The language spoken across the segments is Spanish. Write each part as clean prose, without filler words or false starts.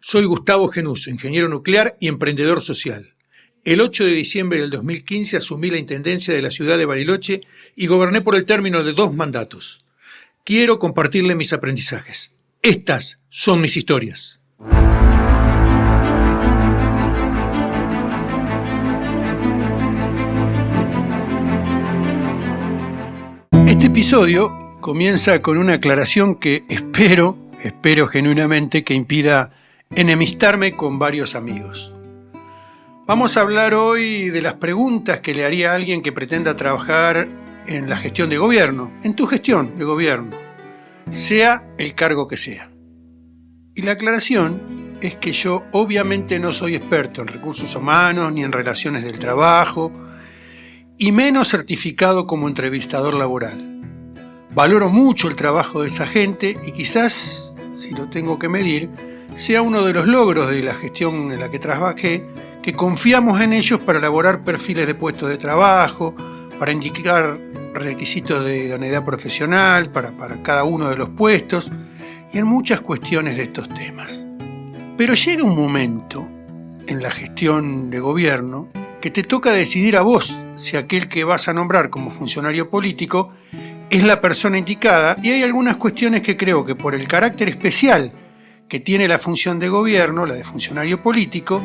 Soy Gustavo Genuso, ingeniero nuclear y emprendedor social. El 8 de diciembre del 2015 asumí la intendencia de la ciudad de Bariloche y goberné por el término de 2 mandatos. Quiero compartirle mis aprendizajes. Estas son mis historias. Este episodio comienza con una aclaración que espero genuinamente que impida enemistarme con varios amigos. Vamos a hablar hoy de las preguntas que le haría a alguien que pretenda trabajar en la gestión de gobierno, en tu gestión de gobierno, sea el cargo que sea. Y la aclaración es que yo obviamente no soy experto en recursos humanos ni en relaciones del trabajo, y menos certificado como entrevistador laboral. Valoro mucho el trabajo de esa gente y quizás, si lo tengo que medir, sea uno de los logros de la gestión en la que trabajé, que confiamos en ellos para elaborar perfiles de puestos de trabajo, para indicar requisitos de idoneidad profesional para cada uno de los puestos y en muchas cuestiones de estos temas. Pero llega un momento en la gestión de gobierno que te toca decidir a vos si aquel que vas a nombrar como funcionario político es la persona indicada, y hay algunas cuestiones que creo que por el carácter especial que tiene la función de gobierno, la de funcionario político,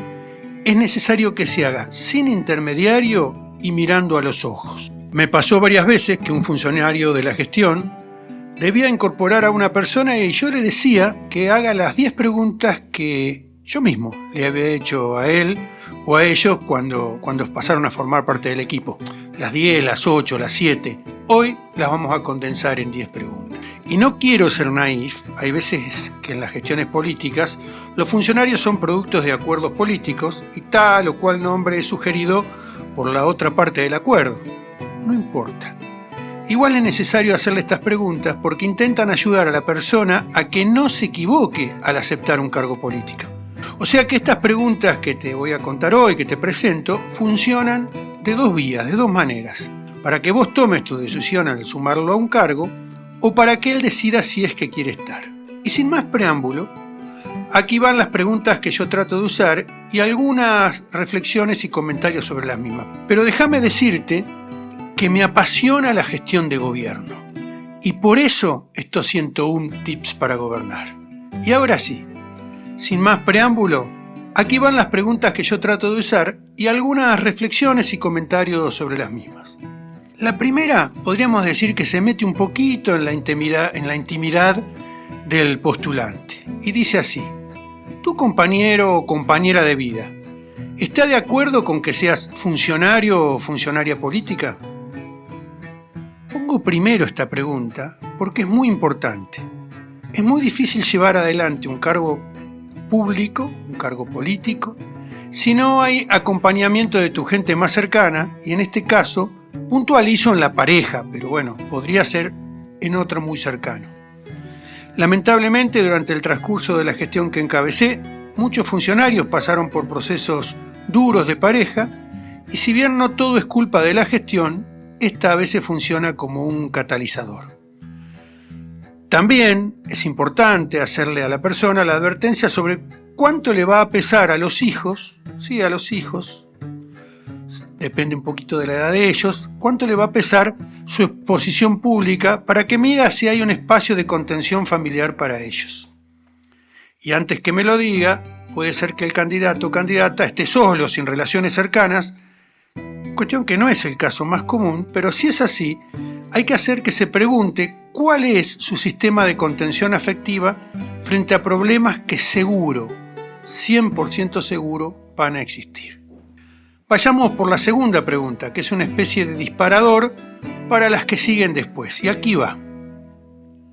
es necesario que se haga sin intermediario y mirando a los ojos. Me pasó varias veces que un funcionario de la gestión debía incorporar a una persona y yo le decía que haga las 10 preguntas que yo mismo le había hecho a él o a ellos cuando pasaron a formar parte del equipo. Las 10, las 8, las 7. Hoy las vamos a condensar en 10 preguntas. Y no quiero ser naif, hay veces que en las gestiones políticas los funcionarios son productos de acuerdos políticos y tal o cual nombre es sugerido por la otra parte del acuerdo. No importa. Igual es necesario hacerle estas preguntas porque intentan ayudar a la persona a que no se equivoque al aceptar un cargo político. O sea que estas preguntas que te voy a contar hoy, que te presento, funcionan de 2 vías, de 2 maneras. Para que vos tomes tu decisión al sumarlo a un cargo o para que él decida si es que quiere estar. Y sin más preámbulo, aquí van las preguntas que yo trato de usar y algunas reflexiones y comentarios sobre las mismas. Pero déjame decirte que me apasiona la gestión de gobierno y por eso estos 101 tips para gobernar. Y ahora sí, sin más preámbulo, aquí van las preguntas que yo trato de usar y algunas reflexiones y comentarios sobre las mismas. La primera, podríamos decir que se mete un poquito en la intimidad del postulante y dice así: ¿tu compañero o compañera de vida está de acuerdo con que seas funcionario o funcionaria política? Pongo primero esta pregunta porque es muy importante. Es muy difícil llevar adelante un cargo público, un cargo político, si no hay acompañamiento de tu gente más cercana, y en este caso puntualizo en la pareja, pero bueno, podría ser en otro muy cercano. Lamentablemente, durante el transcurso de la gestión que encabecé, muchos funcionarios pasaron por procesos duros de pareja, y si bien no todo es culpa de la gestión, esta a veces funciona como un catalizador. También es importante hacerle a la persona la advertencia sobre cuánto le va a pesar a los hijos, sí, a los hijos, depende un poquito de la edad de ellos, cuánto le va a pesar su exposición pública para que mida si hay un espacio de contención familiar para ellos. Y antes que me lo diga, puede ser que el candidato o candidata esté solo, sin relaciones cercanas, cuestión que no es el caso más común, pero si es así, hay que hacer que se pregunte cuál es su sistema de contención afectiva frente a problemas que seguro, 100% seguro, van a existir. Vayamos por la segunda pregunta, que es una especie de disparador para las que siguen después. Y aquí va.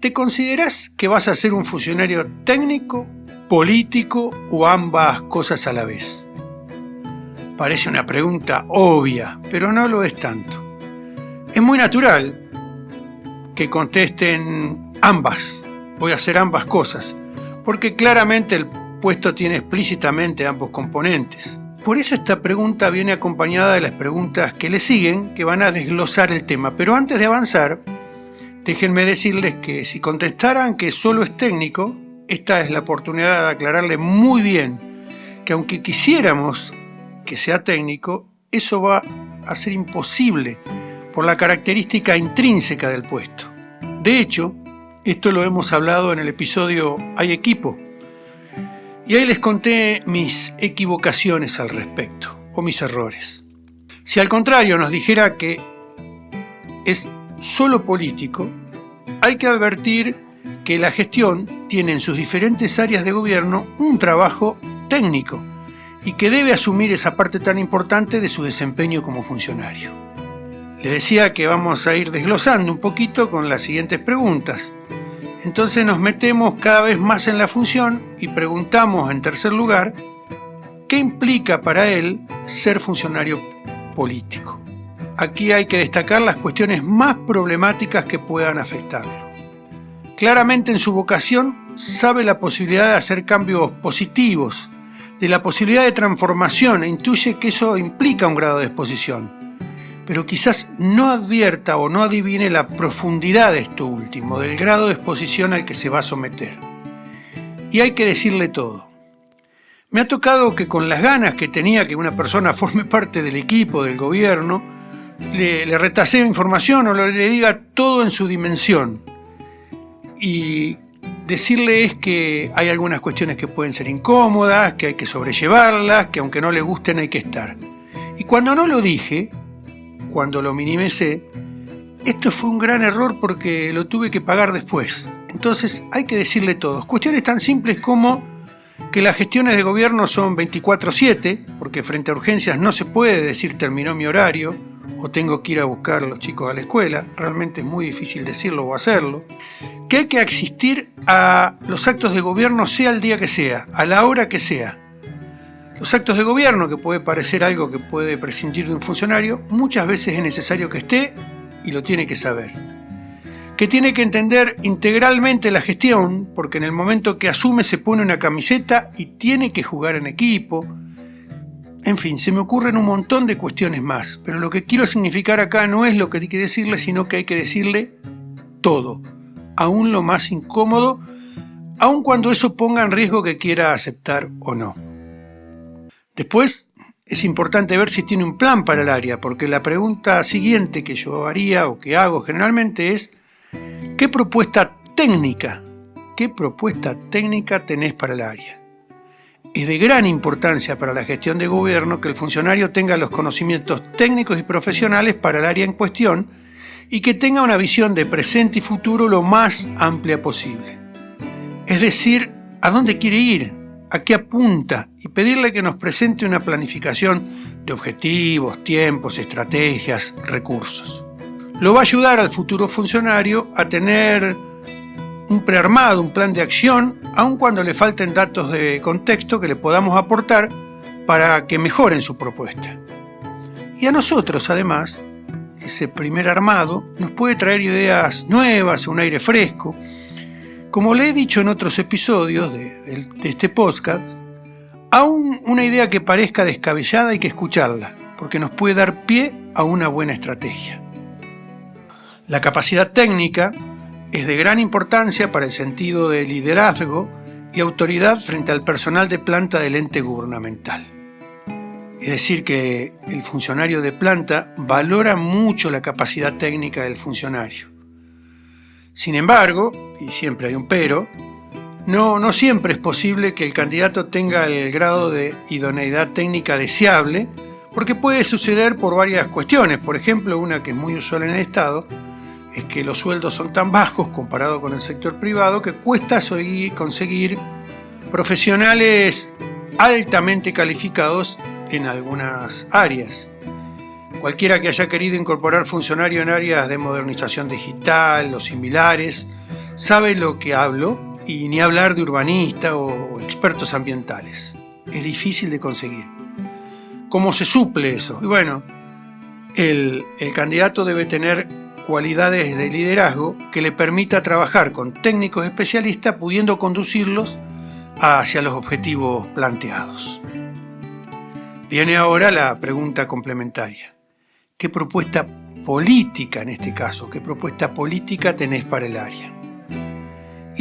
¿Te considerás que vas a ser un funcionario técnico, político o ambas cosas a la vez? Parece una pregunta obvia, pero no lo es tanto. Es muy natural que contesten ambas, voy a hacer ambas cosas, porque claramente el puesto tiene explícitamente ambos componentes. Por eso esta pregunta viene acompañada de las preguntas que le siguen, que van a desglosar el tema. Pero antes de avanzar, déjenme decirles que si contestaran que solo es técnico, esta es la oportunidad de aclararle muy bien que aunque quisiéramos que sea técnico, eso va a ser imposible por la característica intrínseca del puesto. De hecho, esto lo hemos hablado en el episodio Hay equipo, y ahí les conté mis equivocaciones al respecto, o mis errores. Si al contrario nos dijera que es solo político, hay que advertir que la gestión tiene en sus diferentes áreas de gobierno un trabajo técnico y que debe asumir esa parte tan importante de su desempeño como funcionario. Le decía que vamos a ir desglosando un poquito con las siguientes preguntas. Entonces nos metemos cada vez más en la función y preguntamos en tercer lugar, ¿qué implica para él ser funcionario político? Aquí hay que destacar las cuestiones más problemáticas que puedan afectarlo. Claramente en su vocación sabe la posibilidad de hacer cambios positivos, de la posibilidad de transformación e intuye que eso implica un grado de exposición, pero quizás no advierta o no adivine la profundidad de esto último, del grado de exposición al que se va a someter. Y hay que decirle todo. Me ha tocado que con las ganas que tenía que una persona forme parte del equipo, del gobierno, le retasee información o le diga todo en su dimensión. Y decirle es que hay algunas cuestiones que pueden ser incómodas, que hay que sobrellevarlas, que aunque no le gusten hay que estar. Y cuando no lo dije, cuando lo minimicé, esto fue un gran error porque lo tuve que pagar después. Entonces hay que decirle todo. Cuestiones tan simples como que las gestiones de gobierno son 24/7, porque frente a urgencias no se puede decir terminó mi horario o tengo que ir a buscar a los chicos a la escuela. Realmente es muy difícil decirlo o hacerlo. Que hay que asistir a los actos de gobierno sea el día que sea, a la hora que sea. Los actos de gobierno, que puede parecer algo que puede prescindir de un funcionario, muchas veces es necesario que esté y lo tiene que saber. Que tiene que entender integralmente la gestión, porque en el momento que asume se pone una camiseta y tiene que jugar en equipo. En fin, se me ocurren un montón de cuestiones más, pero lo que quiero significar acá no es lo que hay que decirle, sino que hay que decirle todo, aún lo más incómodo, aun cuando eso ponga en riesgo que quiera aceptar o no. Después, es importante ver si tiene un plan para el área, porque la pregunta siguiente que yo haría o que hago generalmente es ¿qué propuesta técnica tenés para el área? Es de gran importancia para la gestión de gobierno que el funcionario tenga los conocimientos técnicos y profesionales para el área en cuestión y que tenga una visión de presente y futuro lo más amplia posible. Es decir, ¿a dónde quiere ir? ¿A qué apunta? Y pedirle que nos presente una planificación de objetivos, tiempos, estrategias, recursos. Lo va a ayudar al futuro funcionario a tener un prearmado, un plan de acción, aun cuando le falten datos de contexto que le podamos aportar para que mejoren su propuesta. Y a nosotros, además, ese primer armado nos puede traer ideas nuevas, un aire fresco. Como le he dicho en otros episodios de este podcast, aún una idea que parezca descabellada hay que escucharla, porque nos puede dar pie a una buena estrategia. La capacidad técnica es de gran importancia para el sentido de liderazgo y autoridad frente al personal de planta del ente gubernamental. Es decir, que el funcionario de planta valora mucho la capacidad técnica del funcionario. Sin embargo, y siempre hay un pero, no siempre es posible que el candidato tenga el grado de idoneidad técnica deseable, porque puede suceder por varias cuestiones. Por ejemplo, una que es muy usual en el Estado, es que los sueldos son tan bajos comparado con el sector privado que cuesta conseguir profesionales altamente calificados en algunas áreas. Cualquiera que haya querido incorporar funcionarios en áreas de modernización digital o similares sabe lo que hablo, y ni hablar de urbanistas o expertos ambientales. Es difícil de conseguir. ¿Cómo se suple eso? Y bueno, el candidato debe tener cualidades de liderazgo que le permita trabajar con técnicos especialistas, pudiendo conducirlos hacia los objetivos planteados. Viene ahora la pregunta complementaria. ¿Qué propuesta política, en este caso, qué propuesta política tenés para el área?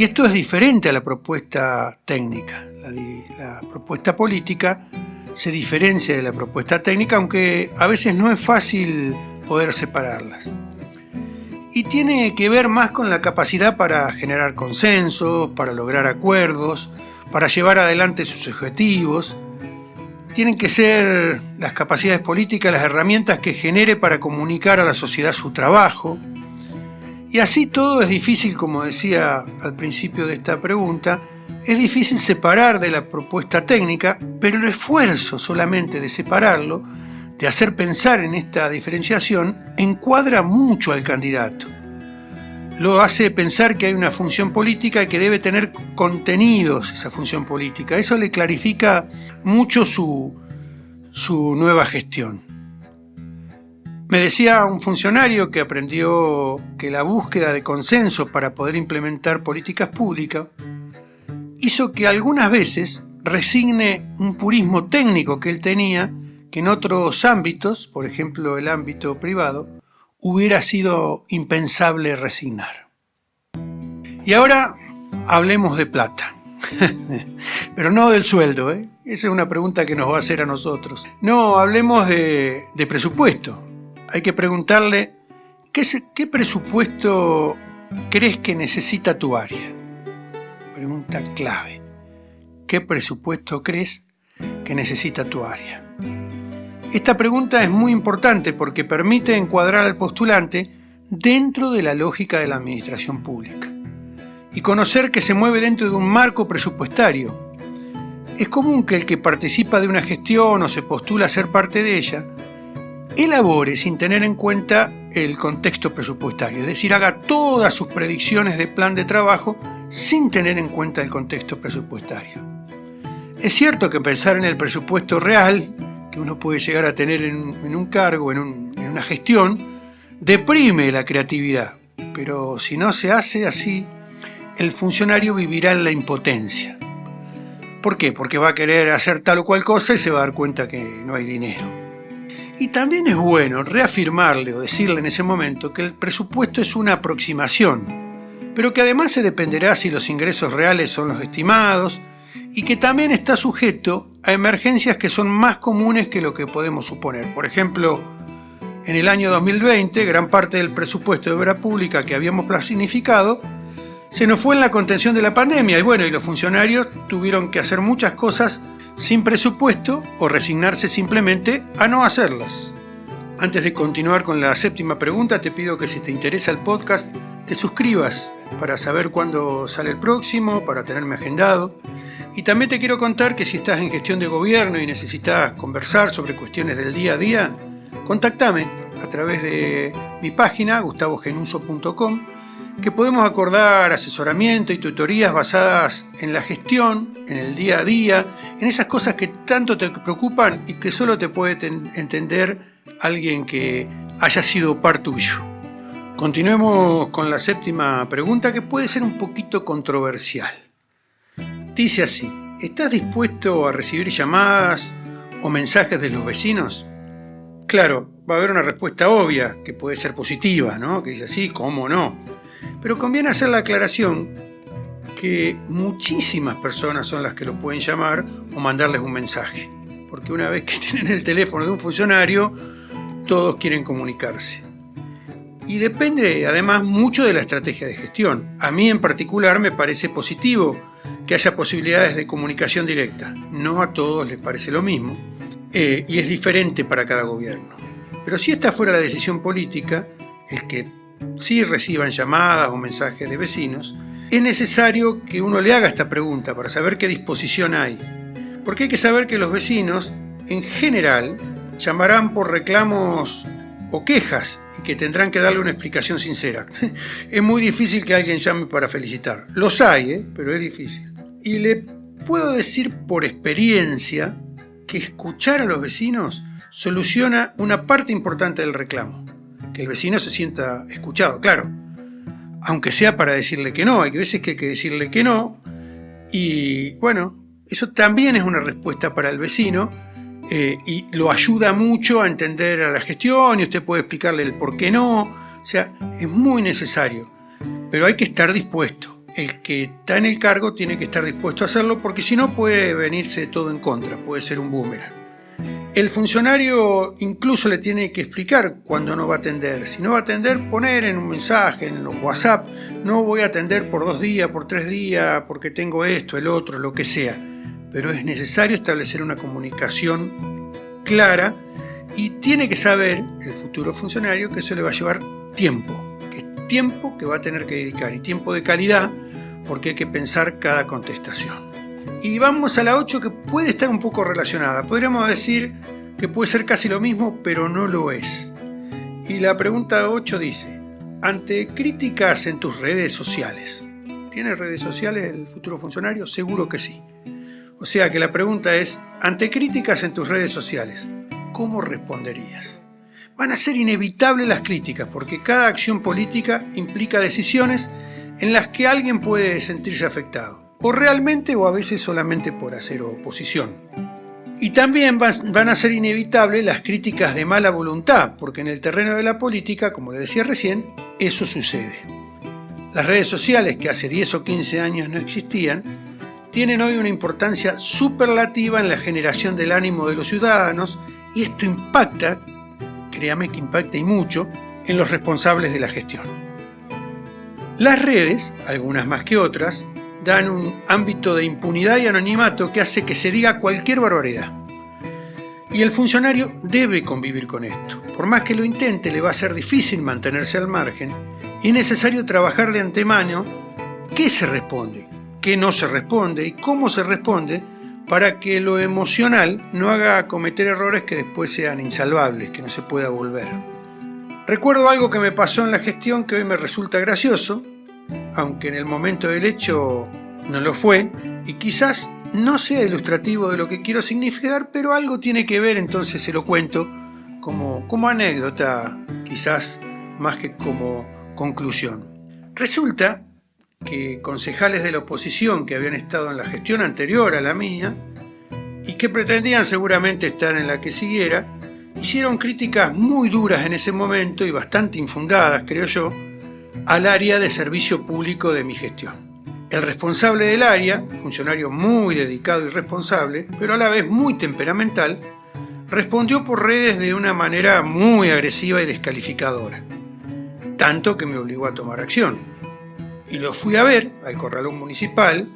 Y esto es diferente a la propuesta técnica. La propuesta política se diferencia de la propuesta técnica, aunque a veces no es fácil poder separarlas. Y tiene que ver más con la capacidad para generar consensos, para lograr acuerdos, para llevar adelante sus objetivos. Tienen que ser las capacidades políticas las herramientas que genere para comunicar a la sociedad su trabajo. Y así todo es difícil, como decía al principio de esta pregunta, es difícil separar de la propuesta técnica, pero el esfuerzo solamente de separarlo, de hacer pensar en esta diferenciación, encuadra mucho al candidato. Lo hace pensar que hay una función política y que debe tener contenidos esa función política. Eso le clarifica mucho su nueva gestión. Me decía un funcionario que aprendió que la búsqueda de consenso para poder implementar políticas públicas hizo que algunas veces resigne un purismo técnico que él tenía, que en otros ámbitos, por ejemplo el ámbito privado, hubiera sido impensable resignar. Y ahora hablemos de plata. Pero no del sueldo, ¿eh? Esa es una pregunta que nos va a hacer a nosotros. No, hablemos de presupuesto. Hay que preguntarle, ¿qué presupuesto crees que necesita tu área? Pregunta clave. ¿Qué presupuesto crees que necesita tu área? Esta pregunta es muy importante porque permite encuadrar al postulante dentro de la lógica de la administración pública y conocer que se mueve dentro de un marco presupuestario. Es común que el que participa de una gestión o se postula a ser parte de ella elabore sin tener en cuenta el contexto presupuestario, es decir, haga todas sus predicciones de plan de trabajo sin tener en cuenta el contexto presupuestario. Es cierto que pensar en el presupuesto real que uno puede llegar a tener en un cargo, en una gestión, deprime la creatividad, pero si no se hace así, el funcionario vivirá en la impotencia. ¿Por qué? Porque va a querer hacer tal o cual cosa y se va a dar cuenta que no hay dinero. Y también es bueno reafirmarle o decirle en ese momento que el presupuesto es una aproximación, pero que además se dependerá si los ingresos reales son los estimados y que también está sujeto a emergencias que son más comunes que lo que podemos suponer. Por ejemplo, en el año 2020, gran parte del presupuesto de obra pública que habíamos planificado se nos fue en la contención de la pandemia y los funcionarios tuvieron que hacer muchas cosas sin presupuesto o resignarse simplemente a no hacerlas. Antes de continuar con la séptima pregunta, te pido que si te interesa el podcast, te suscribas para saber cuándo sale el próximo, para tenerme agendado. Y también te quiero contar que si estás en gestión de gobierno y necesitas conversar sobre cuestiones del día a día, contactame a través de mi página, gustavogenuso.com, que podemos acordar asesoramiento y tutorías basadas en la gestión, en el día a día, en esas cosas que tanto te preocupan y que solo te puede entender alguien que haya sido par tuyo. Continuemos con la séptima pregunta, que puede ser un poquito controversial. Dice así: ¿estás dispuesto a recibir llamadas o mensajes de los vecinos? Claro, va a haber una respuesta obvia, que puede ser positiva, ¿no? Que dice así, ¿cómo no? Pero conviene hacer la aclaración que muchísimas personas son las que lo pueden llamar o mandarles un mensaje, porque una vez que tienen el teléfono de un funcionario, todos quieren comunicarse. Y depende además mucho de la estrategia de gestión. A mí en particular me parece positivo que haya posibilidades de comunicación directa. No a todos les parece lo mismo, y es diferente para cada gobierno. Pero si esta fuera la decisión política, el que sí reciban llamadas o mensajes de vecinos, es necesario que uno le haga esta pregunta para saber qué disposición hay. Porque hay que saber que los vecinos, en general, llamarán por reclamos o quejas y que tendrán que darle una explicación sincera. Es muy difícil que alguien llame para felicitar. Los hay, pero es difícil. Y le puedo decir por experiencia que escuchar a los vecinos soluciona una parte importante del reclamo. Que el vecino se sienta escuchado, claro. Aunque sea para decirle que no, hay veces que hay que decirle que no. Y bueno, eso también es una respuesta para el vecino y lo ayuda mucho a entender a la gestión y usted puede explicarle el por qué no. O sea, es muy necesario, pero hay que estar dispuesto. el que está en el cargo tiene que estar dispuesto a hacerlo, porque si no puede venirse todo en contra, puede ser un boomerang. El funcionario incluso le tiene que explicar cuándo no va a atender. Si no va a atender, poner en un mensaje, en los WhatsApp: no voy a atender por 2 días, por 3 días, porque tengo esto, el otro, lo que sea. Pero es necesario establecer una comunicación clara, y tiene que saber el futuro funcionario que eso le va a llevar tiempo, que es tiempo que va a tener que dedicar, y tiempo de calidad, porque hay que pensar cada contestación. Y vamos a la 8, que puede estar un poco relacionada. Podríamos decir que puede ser casi lo mismo, pero no lo es. Y la pregunta 8 dice: ante críticas en tus redes sociales. ¿Tiene redes sociales el futuro funcionario? Seguro que sí. O sea que la pregunta es: ante críticas en tus redes sociales, ¿cómo responderías? Van a ser inevitables las críticas, porque cada acción política implica decisiones en las que alguien puede sentirse afectado, o realmente o a veces solamente por hacer oposición. Y también van a ser inevitables las críticas de mala voluntad, porque en el terreno de la política, como les decía recién, eso sucede. Las redes sociales, que hace 10 o 15 años no existían, tienen hoy una importancia superlativa en la generación del ánimo de los ciudadanos, y esto impacta, créame que impacta y mucho, en los responsables de la gestión. Las redes, algunas más que otras, dan un ámbito de impunidad y anonimato que hace que se diga cualquier barbaridad. Y el funcionario debe convivir con esto. Por más que lo intente, le va a ser difícil mantenerse al margen, y es necesario trabajar de antemano qué se responde, qué no se responde y cómo se responde, para que lo emocional no haga cometer errores que después sean insalvables, que no se pueda volver. Recuerdo algo que me pasó en la gestión que hoy me resulta gracioso, aunque en el momento del hecho no lo fue, y quizás no sea ilustrativo de lo que quiero significar, pero algo tiene que ver, entonces se lo cuento como anécdota, quizás más que como conclusión. Resulta que concejales de la oposición que habían estado en la gestión anterior a la mía y que pretendían seguramente estar en la que siguiera, hicieron críticas muy duras en ese momento y bastante infundadas, creo yo, al área de servicio público de mi gestión. El responsable del área, funcionario muy dedicado y responsable, pero a la vez muy temperamental, respondió por redes de una manera muy agresiva y descalificadora, tanto que me obligó a tomar acción. Y lo fui a ver al Corralón Municipal,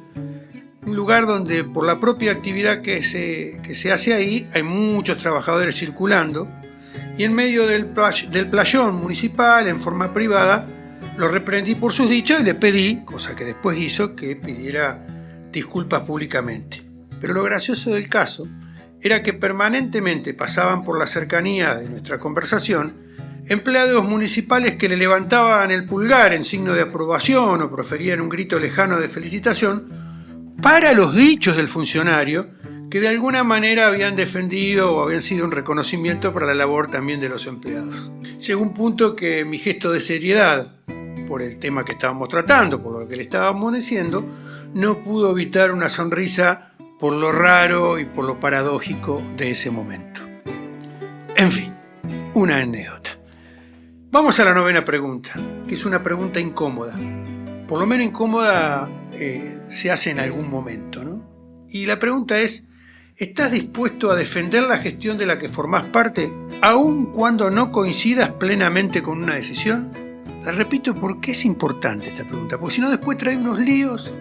un lugar donde por la propia actividad que se hace ahí hay muchos trabajadores circulando, y en medio del playón municipal, en forma privada, lo reprendí por sus dichos y le pedí, cosa que después hizo, que pidiera disculpas públicamente. Pero lo gracioso del caso era que permanentemente pasaban por la cercanía de nuestra conversación empleados municipales que le levantaban el pulgar en signo de aprobación o proferían un grito lejano de felicitación para los dichos del funcionario, que de alguna manera habían defendido o habían sido un reconocimiento para la labor también de los empleados. Llegó un punto que mi gesto de seriedad, por el tema que estábamos tratando, por lo que le estábamos diciendo, no pudo evitar una sonrisa por lo raro y por lo paradójico de ese momento. En fin, una anécdota. Vamos a la 9ª pregunta, que es una pregunta incómoda. Por lo menos incómoda se hace en algún momento, ¿no? Y la pregunta es: ¿estás dispuesto a defender la gestión de la que formás parte, aun cuando no coincidas plenamente con una decisión? La repito porque es importante esta pregunta, porque si no después trae unos líos.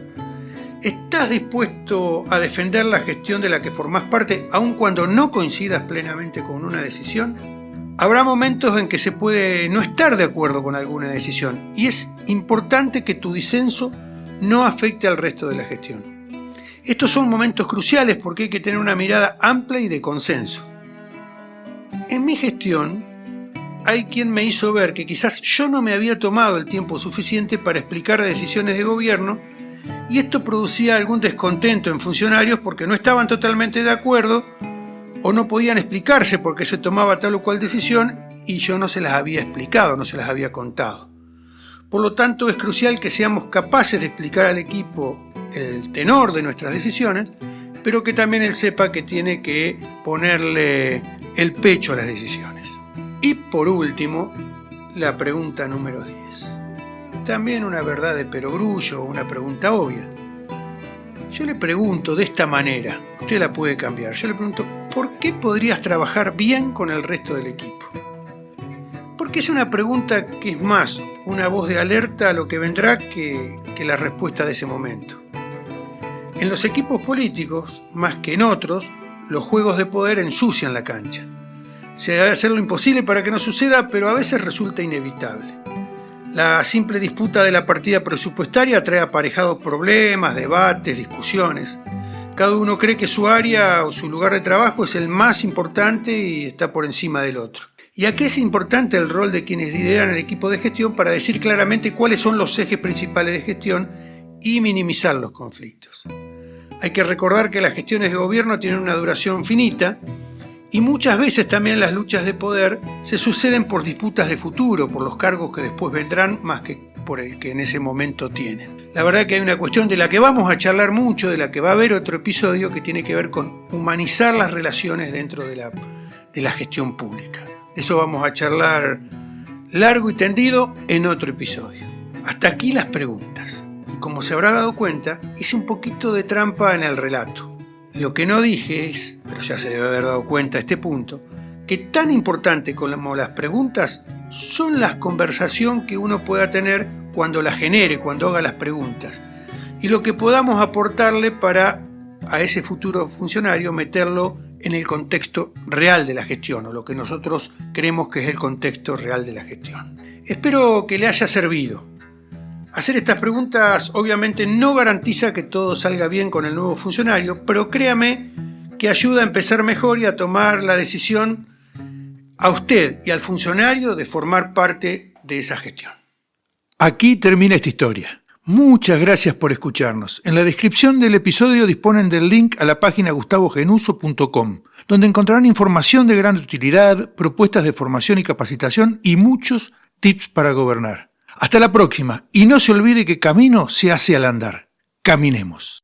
¿Estás dispuesto a defender la gestión de la que formás parte, aun cuando no coincidas plenamente con una decisión? Habrá momentos en que se puede no estar de acuerdo con alguna decisión, y es importante que tu disenso no afecte al resto de la gestión. Estos son momentos cruciales porque hay que tener una mirada amplia y de consenso. En mi gestión hay quien me hizo ver que quizás yo no me había tomado el tiempo suficiente para explicar decisiones de gobierno, y esto producía algún descontento en funcionarios porque no estaban totalmente de acuerdo o no podían explicarse por qué se tomaba tal o cual decisión y yo no se las había explicado, no se las había contado. Por lo tanto, es crucial que seamos capaces de explicar al equipo el tenor de nuestras decisiones, pero que también él sepa que tiene que ponerle el pecho a las decisiones. Y por último, la pregunta número 10. también una verdad de perogrullo o una pregunta obvia. Yo le pregunto de esta manera, usted la puede cambiar. Yo le pregunto, ¿por qué podrías trabajar bien con el resto del equipo? Porque es una pregunta que es más una voz de alerta a lo que vendrá que la respuesta de ese momento. En los equipos políticos, más que en otros, los juegos de poder ensucian la cancha. Se debe hacer lo imposible para que no suceda, pero a veces resulta inevitable. La simple disputa de la partida presupuestaria trae aparejados problemas, debates, discusiones. Cada uno cree que su área o su lugar de trabajo es el más importante y está por encima del otro. Y aquí es importante el rol de quienes lideran el equipo de gestión para decir claramente cuáles son los ejes principales de gestión y minimizar los conflictos. Hay que recordar que las gestiones de gobierno tienen una duración finita y muchas veces también las luchas de poder se suceden por disputas de futuro, por los cargos que después vendrán más que por el que en ese momento tienen. La verdad que hay una cuestión de la que vamos a charlar mucho, de la que va a haber otro episodio que tiene que ver con humanizar las relaciones dentro de la gestión pública. Eso vamos a charlar largo y tendido en otro episodio. Hasta aquí las preguntas. Y como se habrá dado cuenta, hice un poquito de trampa en el relato. Lo que no dije es, pero ya se debe haber dado cuenta a este punto, que tan importante como las preguntas son las conversaciones que uno pueda tener cuando las genere, cuando haga las preguntas. Y lo que podamos aportarle para a ese futuro funcionario meterlo en el contexto real de la gestión, o lo que nosotros creemos que es el contexto real de la gestión. Espero que le haya servido. Hacer estas preguntas obviamente no garantiza que todo salga bien con el nuevo funcionario, pero créame que ayuda a empezar mejor y a tomar la decisión a usted y al funcionario de formar parte de esa gestión. Aquí termina esta historia. Muchas gracias por escucharnos. En la descripción del episodio disponen del link a la página gustavogenuso.com, donde encontrarán información de gran utilidad, propuestas de formación y capacitación y muchos tips para gobernar. Hasta la próxima, y no se olvide que camino se hace al andar. Caminemos.